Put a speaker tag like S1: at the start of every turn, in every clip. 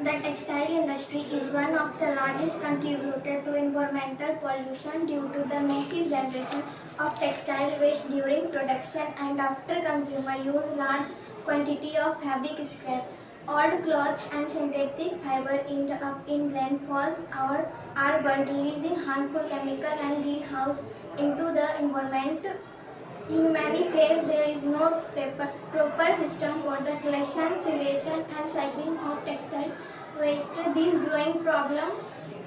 S1: The textile industry is one of the largest contributors to environmental pollution due to the massive generation of textile waste during production and after consumer use large quantity of fabric scrap. Old cloth and synthetic fiber end up in landfalls or are burnt, releasing harmful chemical and greenhouse into the environment. In many places, there is no proper system for the collection, segregation, and cycling of textile waste. These growing problems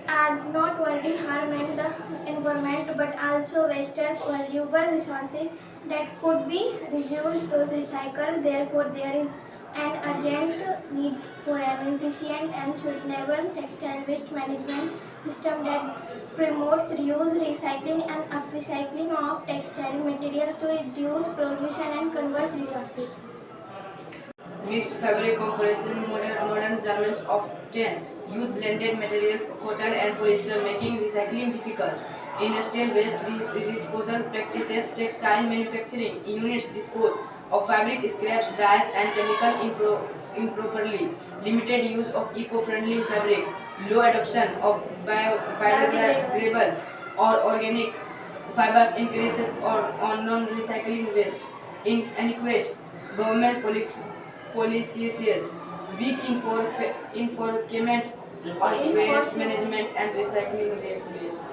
S1: are not only harming the environment but also wasted valuable resources that could be reused or recycled. Therefore, there is an urgent need for an efficient and sustainable textile waste management system that promotes reuse, recycling, and upcycling of textile material to reduce pollution and conserve resources.
S2: Mixed fabric composition, modern garments often use blended materials, cotton and polyester, making recycling difficult. Industrial waste disposal practices, textile manufacturing units dispose of fabric scraps, dyes and chemical improperly. Limited use of eco-friendly fabric, low adoption of biodegradable or organic fibers increases or on non-recycling waste. Inadequate government policies, weak enforcement of waste management and recycling regulations.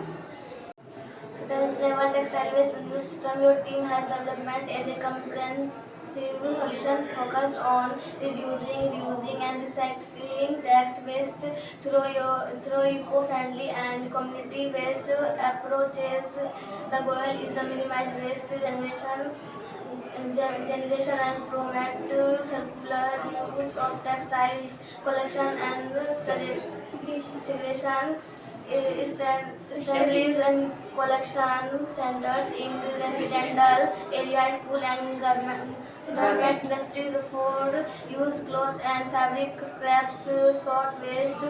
S1: Students level textile waste review system. Your team has development as a comprehensive solution focused on reducing, reusing, and recycling textile waste through eco-friendly and community-based approaches. The goal is to minimize waste generation and promote circular use of textiles, collection and segregation. Establish and collection centers in residential areas, school and garment industries for use cloth and fabric scraps, sort waste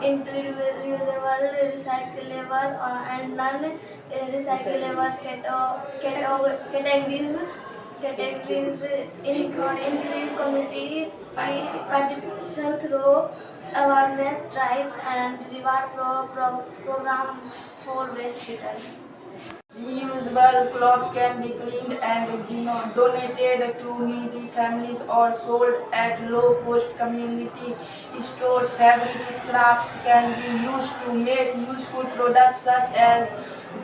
S1: into reusable, recyclable and non-recyclable categories encourage community participation through awareness drive and reward program for waste return.
S2: Reusable clothes can be cleaned and donated to needy families or sold at low cost community stores. Fabric scraps can be used to make useful products such as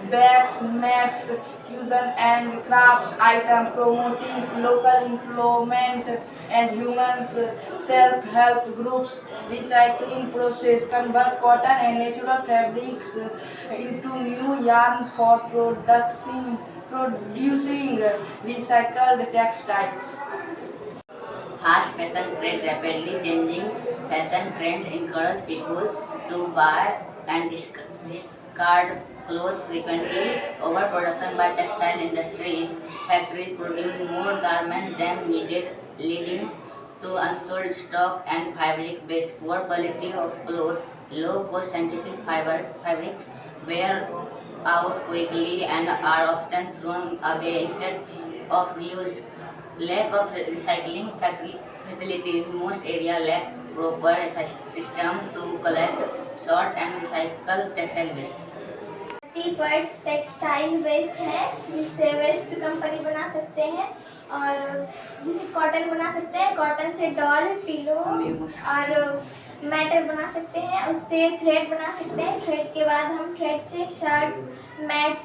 S2: bags, mats, cuisine and crafts items, promoting local employment and humans. Self-help groups recycling process convert cotton and natural fabrics into new yarn for producing recycled textiles.
S3: Fast fashion trend. Rapidly changing fashion trends encourage people to buy and discard clothes frequently. Overproduction by textile industries. Factories produce more garments than needed, leading to unsold stock and fabric-based poor quality of clothes. Low-cost synthetic fabrics wear out quickly and are often thrown away instead of reused. Lack of recycling facilities. Most areas lack proper system to collect, sort and recycle textile waste.
S1: पर textile waste है जिससे west company बना सकते हैं और जिसे cotton बना सकते हैं, कॉटन से डॉल, पिलो और मैटर बना सकते हैं, उससे थ्रेड बना सकते हैं, थ्रेड के बाद हम थ्रेड से शर्ट, मैट,